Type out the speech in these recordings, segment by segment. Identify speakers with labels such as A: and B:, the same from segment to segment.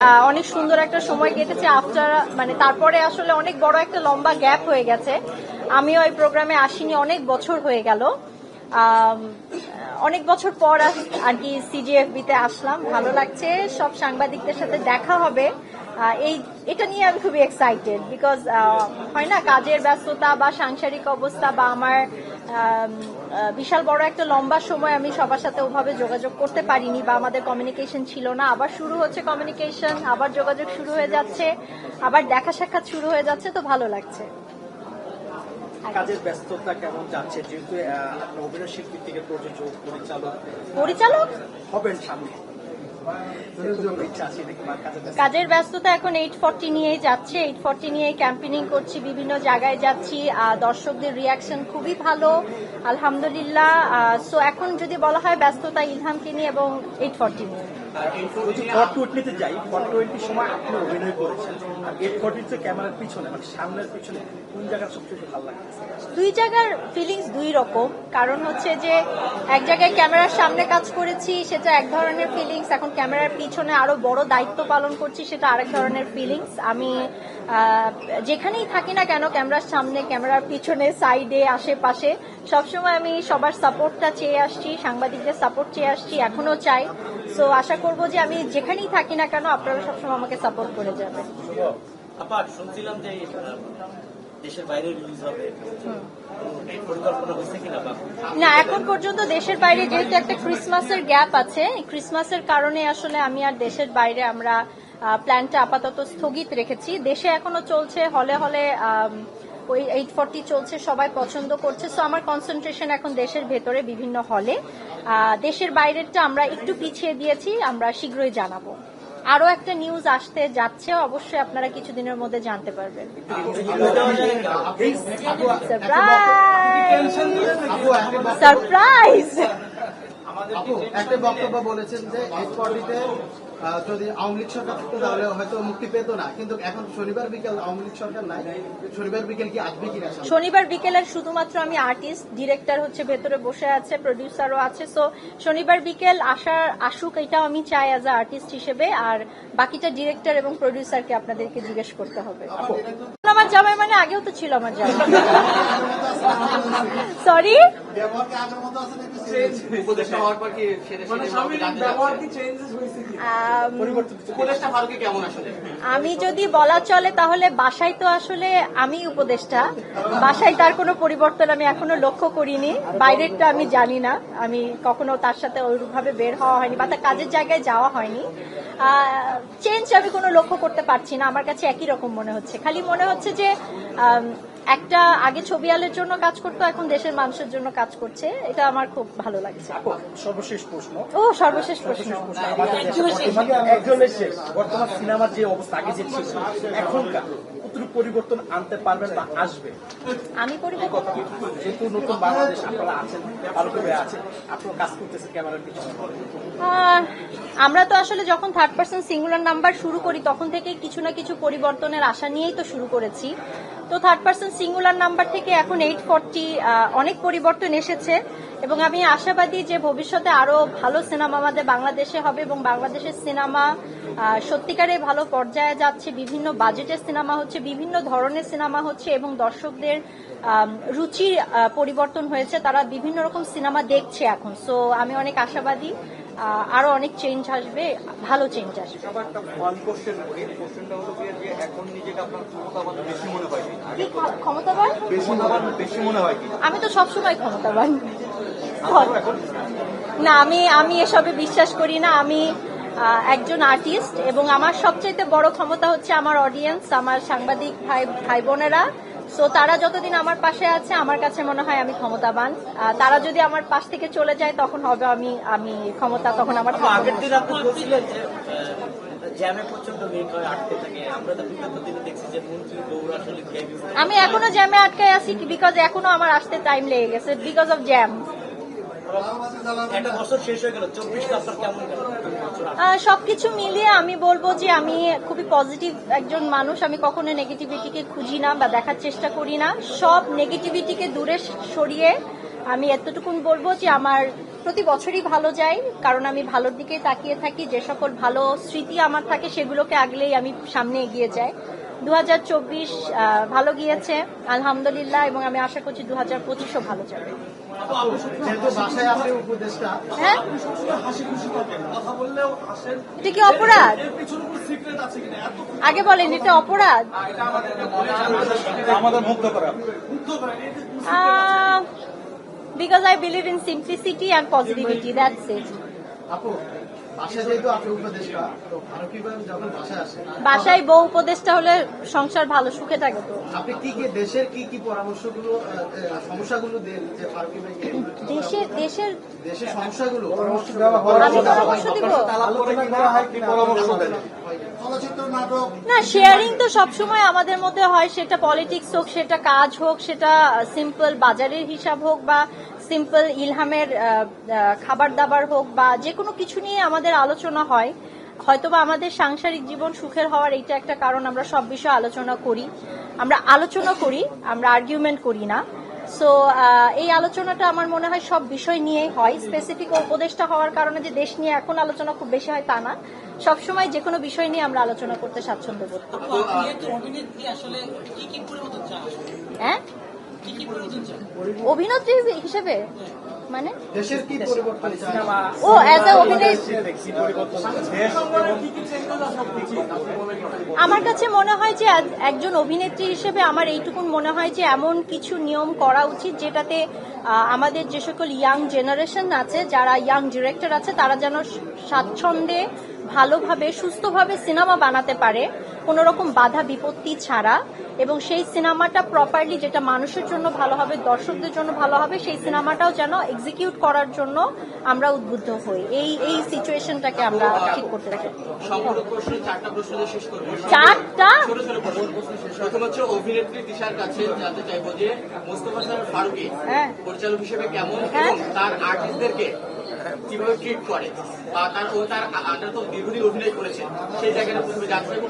A: অনেক সুন্দর একটা সময় কেটেছে আফটার তারপরে আসলে অনেক বড় একটা লম্বা গ্যাপ হয়ে গেছে। আমিও এই প্রোগ্রামে আসিনি, অনেক বছর হয়ে গেল। অনেক বছর পর আর কি সিজিএফবি তে আসলাম, ভালো লাগছে। সব সাংবাদিকদের সাথে দেখা হবে, এটা নিয়ে আমি খুবই এক্সাইটেড। বিকজ হয় না, কাজের ব্যস্ততা বা সাংসারিক অবস্থা বা আমার বিশাল বড় একটা লম্বা সময় আমি সবার সাথে ওভাবে যোগাযোগ করতে পারিনি বা আমাদের কমিউনিকেশন ছিল না। আবার শুরু হচ্ছে কমিউনিকেশন, আবার যোগাযোগ শুরু হয়ে যাচ্ছে, আবার দেখা সাক্ষাৎ শুরু হয়ে যাচ্ছে, তো ভালো লাগছে।
B: কাজের ব্যস্ততা কেমন যাচ্ছে, যেহেতু অভিনয় শিল্পী থেকে প্রযোজক
A: পরিচালক
B: হবেন সামনে?
A: কাজের ব্যস্ততা এখন 840 নিয়েই যাচ্ছে, 840 নিয়ে ক্যাম্পেইনিং করছি, বিভিন্ন জায়গায় যাচ্ছি। দর্শকদের রিয়াকশন খুবই ভালো, আলহামদুলিল্লাহ। সো এখন যদি বলা হয় ব্যস্ততা ইলহামকে নিয়ে এবং 840 নিয়ে।
B: যাই, 420 সময় আপনি অভিনয় করেছেন, আর 840 ক্যামেরার পিছনে সামনের পিছনে কোন জায়গা সবচেয়ে ভালো লাগছে?
A: দুই জায়গার ফিলিংস দুই রকম। কারণ হচ্ছে যে এক জায়গায় ক্যামেরার সামনে কাজ করেছি, সেটা এক ধরনের ফিলিংস। এখন ক্যামেরার পিছনে আরো বড় দায়িত্ব পালন করছি, সেটা আরেক ধরনের ফিলিংস। আমি যেখানেই থাকি না কেন, ক্যামেরার সামনে, ক্যামেরার পিছনে, সাইডে, আশেপাশে, সবসময় আমি সবার সাপোর্টটা চেয়ে আসছি, সাংবাদিকদের সাপোর্ট চেয়ে আসছি, এখনো চাই। সো আশা করবো যে আমি যেখানেই থাকি না কেন আপনারা সবসময় আমাকে সাপোর্ট করে যাবেন।
C: শুনছিলাম যে দেশের বাইরে রিলিজ হবে, পরিকল্পনা হয়েছে কিনা?
A: না, এখন পর্যন্ত দেশের বাইরে, যেহেতু একটা ক্রিসমাসের গ্যাপ আছে, ক্রিসমাসের কারণে আসলে আমি আর দেশের বাইরে আমরা প্ল্যানটা আপাতত স্থগিত রেখেছি। দেশে এখনো চলছে, হলে হলে ওই 840 চলছে, সবাই পছন্দ করছে। সো আমার কনসেন্ট্রেশন এখন দেশের ভেতরে বিভিন্ন হলে। দেশের বাইরেরটা আমরা একটু পিছিয়ে দিয়েছি, আমরা শীঘ্রই জানাবো। আরো একটা নিউজ আসতে যাচ্ছে, অবশ্যই আপনারা কিছুদিনের মধ্যে জানতে পারবেন। সারপ্রাইজ।
D: একটা বক্তব্য বলেছেন যে 840-তে যদি আওয়ামী লীগ সরকার থাকতো তাহলে হয়তো মুক্তি পেত না, কিন্তু এখন শনিবার বিকেল আওয়ামী লীগ সরকার নাই, শনিবার বিকেল কি আসবে কিনা?
A: শনিবার বিকেলের শুধুমাত্র আমি আর্টিস্ট, ডিরেক্টর হচ্ছে ভেতরে বসে আছে, প্রডিউসারও আছে। সো শনিবার বিকেল আসুক, এটাও আমি চাই অ্যাজ আ আর্টিস্ট হিসেবে। আর বাকিটা ডিরেক্টর এবং প্রডিউসারকে আপনাদেরকে জিজ্ঞেস করতে হবে। আমার জামাই মানে আগেও তো ছিল আমার জামাই। সরি, আমি যদি বলা চলে তাহলে বাসায় তো আসলে আমি উপদেষ্টা, বাসায় তার কোনো পরিবর্তন আমি এখনো লক্ষ্য করিনি। বাইরেরটা আমি জানি না, আমি কখনো তার সাথে ওইভাবে বের হওয়া হয়নি বা তার কাজের জায়গায় যাওয়া হয়নি। চেঞ্জ আমি কোনো লক্ষ্য করতে পারছি না, আমার কাছে একই রকম মনে হচ্ছে। খালি মনে হচ্ছে যে একটা আগে ছবি আলের জন্য কাজ করতো, এখন দেশের মানুষের জন্য কাজ করছে, এটা আমার খুব ভালো লাগছে।
B: সর্বশেষ প্রশ্ন।
A: সর্বশেষ প্রশ্ন।
B: বর্তমান সিনেমার যে অবস্থা, আগে যে ছিল, এখনকার কতটুকু পরিবর্তন আনতে পারবেন বা আসবে?
A: আমি পরিবর্তন,
B: যেহেতু নতুন বাংলাদেশ আপনারা আছেন, ভালো করে আছেন, আপনারা কাজ করতেছেন ক্যামেরার পিছনে,
A: আমরা তো আসলে যখন থার্ড পার্সন সিঙ্গুলার নাম্বার শুরু করি তখন থেকে কিছু না কিছু পরিবর্তনের আশা নিয়েই তো শুরু করেছি। তো থার্ড পার্সন সিঙ্গুলার নাম্বার থেকে এখন 840 অনেক পরিবর্তন এসেছে এবং আমি আশাবাদী যে ভবিষ্যতে আরো ভালো সিনেমা আমাদের বাংলাদেশে হবে এবং বাংলাদেশের সিনেমা সত্যিকারে ভালো পর্যায়ে যাচ্ছে। বিভিন্ন বাজেটের সিনেমা হচ্ছে, বিভিন্ন ধরনের সিনেমা হচ্ছে এবং দর্শকদের রুচির পরিবর্তন হয়েছে, তারা বিভিন্ন রকম সিনেমা দেখছে এখন। সো আমি অনেক আশাবাদী আরো অনেক চেঞ্জ আসবে, ভালো চেঞ্জ আসবে। ক্ষমতাবান? আমি তো সবসময় ক্ষমতাবান। না, আমি এসবে বিশ্বাস করি না। আমি একজন আর্টিস্ট এবং আমার সবচাইতে বড় ক্ষমতা হচ্ছে আমার অডিয়েন্স, আমার সাংবাদিক ভাই বোনেরা। সো তারা যতদিন আমার পাশে আছে আমার কাছে মনে হয় আমি ক্ষমতাবান। তারা যদি আমার পাশ থেকে চলে যায় তখন হবে আমি ক্ষমতা, তখন আমার।
C: আগের দিন আপনি বলছিলেন যে জ্যামে প্রচন্ড লেট হয়, আটকে থাকে। আমরা তো বিগত দিনে দেখছি যে মন্ত্রী দৌড় আসলে
A: আমি এখনো জ্যামে আটকায় আছি বিকজ এখনো আমার আসতে টাইম লেগে গেছে বিকজ অফ জ্যাম।
C: একটা বছর শেষ হয়ে গেল, 24 আপনার কেমন গেল?
A: সবকিছু মিলিয়ে আমি বলবো যে আমি খুবই পজিটিভ একজন মানুষ। আমি কখনো নেগেটিভিটিকে খুঁজি না বা দেখার চেষ্টা করি না। সব নেগেটিভিটিকে দূরে সরিয়ে আমি এতটুকুন বলবো যে আমার প্রতি বছরই ভালো যায়, কারণ আমি ভালোর দিকেই তাকিয়ে থাকি। যে সকল ভালো স্মৃতি আমার থাকে সেগুলোকে আগলেই আমি সামনে এগিয়ে যাই। 2024 ভালো গিয়েছে আলহামদুলিল্লাহ, এবং আমি আশা করছি 2025ও ভালো যাবে।
D: যেহেতু বাসায় আপনি উপদেষ্টা,
A: হ্যাঁ, এটা কি অপরাধ? আগে বলেন, এটা অপরাধ?
B: আমাদের মুগ্ধ করা।
A: Because I believe in simplicity and positivity, that's it.
D: আপু বাসায় যেহেতু আপনি উপদেষ্টা, তো ফারুকী ভাই যখন বাসায় আসে
A: বাসায় বউ উপদেষ্টা হলে সংসার ভালো সুখে থাকে তো।
D: আপনি কি কি দেশের কি পরামর্শগুলো সমস্যাগুলো দেন যে ফারুকী ভাইকে
A: দেশের
D: দেশের সমস্যাগুলো
A: আমি পরামর্শ দিব
B: আলোচনা করা হয় কি পরামর্শ দেন?
A: না, শেয়ারিং তো সবসময় আমাদের মধ্যে হয়, সেটা পলিটিক্স হোক, সেটা কাজ হোক, সেটা সিম্পল বাজারের হিসাব হোক, বা সিম্পল ইলহামের খাবার দাবার হোক, বা যে কোনো কিছু নিয়ে আমাদের আলোচনা হয়। হয়তোবা আমাদের সাংসারিক জীবন সুখের হওয়ার এইটা একটা কারণ, আমরা সব বিষয়ে আলোচনা করি, আমরা আর্গুমেন্ট করি না। সো এই আলোচনাটা আমার মনে হয় সব বিষয় নিয়েই হয়। স্পেসিফিক উপদেষ্টা হওয়ার কারণে যে দেশ নিয়ে এখন আলোচনা খুব বেশি হয় তা না, সবসময় যে কোনো বিষয় নিয়ে আমরা আলোচনা করতে স্বাচ্ছন্দ্য বোধ করি। হ্যাঁ, অভিনেত্রী হিসেবে মানে
D: দেশের কি পরিবর্তন চান?
A: ও অ্যাজ এ অভিনেত্রী আমার কাছে মনে হয় যে একজন অভিনেত্রী হিসেবে আমার এইটুকুন মনে হয় যে এমন কিছু নিয়ম করা উচিত যেটাতে আমাদের যে সকল ইয়াং জেনারেশন আছে, যারা ইয়াং ডিরেক্টর আছে, তারা যেন স্বাচ্ছন্দ্যে ভালোভাবে সুস্থভাবে সিনেমা বানাতে পারে, কোনো রকম বাধা বিপত্তি ছাড়া, এবং সেই সিনেমাটা প্রপারলি যেটা মানুষের জন্য ভালো হবে, দর্শকদের জন্য ভালো হবে, সেই সিনেমাটাও যেন এক্সিকিউট করার জন্য আমরা উদ্বুদ্ধ হই। এই সিচুয়েশনটাকে আমরা ঠিক করতে চাই।
C: চারটা প্রশ্ন দিয়ে শেষ করবো।
A: চারটা
C: ছোট ছোট প্রশ্ন। প্রথম হচ্ছে অভিনেত্রী তিশার কাছে জানতে চাইবো যে মোস্তফা সরোয়ার ফারুকী
A: হ্যাঁ।
C: পরিচালক হিসেবে কেমন
A: হ্যাঁ।
C: এবং তার আর্টিস্টদেরকে কিভাবে ট্রিট করে, বা তার আন্ডার তো দীর্ঘদিন অভিনয় করেছে, সেই জায়গাটা প্রথমে জানতে চাইবো।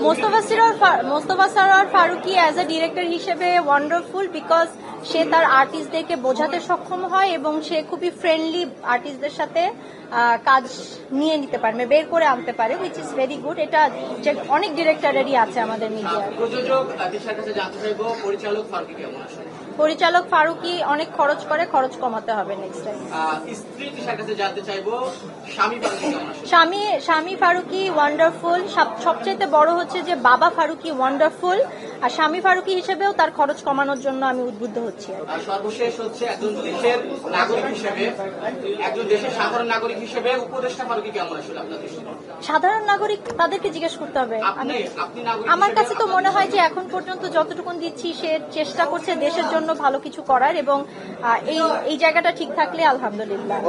A: Mostofa Sarwar Farooki as a director হিসেবে ওয়ান্ডারফুল, বিকজ সে তার আর্টিস্টদেরকে বোঝাতে সক্ষম হয় এবং সে খুবই ফ্রেন্ডলি আর্টিস্টদের সাথে কাজ নিয়ে নিতে পারে, বের করে আনতে পারে, উইচ ইজ ভেরি গুড। এটা যে অনেক ডিরেক্টরেরই আছে আমাদের মিডিয়ায়।
C: প্রযোজক তিশার কাছে জানতে চাইবো পরিচালক ফারুকী কেমন আসলে।
A: পরিচালক ফারুকী অনেক খরচ করে, খরচ কমাতে হবে নেক্সট টাইম।
C: স্ত্রী তিশার কাছে জানতে চাইবো স্বামী ফারুকী কেমন আসলে।
A: স্বামী ফারুকী ওয়ান্ডারফুল। সবচাইতে বড় হচ্ছে যে বাবা ফারুকী ওয়ান্ডারফুল, আর স্বামী ফারুকী হিসেবেও তার খরচ কমানোর জন্য আমি উদ্বুদ্ধ হচ্ছি।
C: আর সর্বশেষ হচ্ছে একজন দেশের নাগরিক হিসেবে, একজন দেশের সাধারণ নাগরিক হিসেবে উপদেষ্টা ফারুকী কেমন আসলে আপনার দৃষ্টিতে? সাধারণ
A: নাগরিক তাদেরকে জিজ্ঞেস করতে হবে।
C: আপনি নাগরিক
A: আমার
C: হিসেবে
A: কাছে তো মনে হয় যে এখন পর্যন্ত যতটুকুন দিচ্ছি সে চেষ্টা করছে দেশের জন্য ভালো কিছু করার, এবং এই জায়গাটা ঠিক থাকলে আলহামদুলিল্লাহ।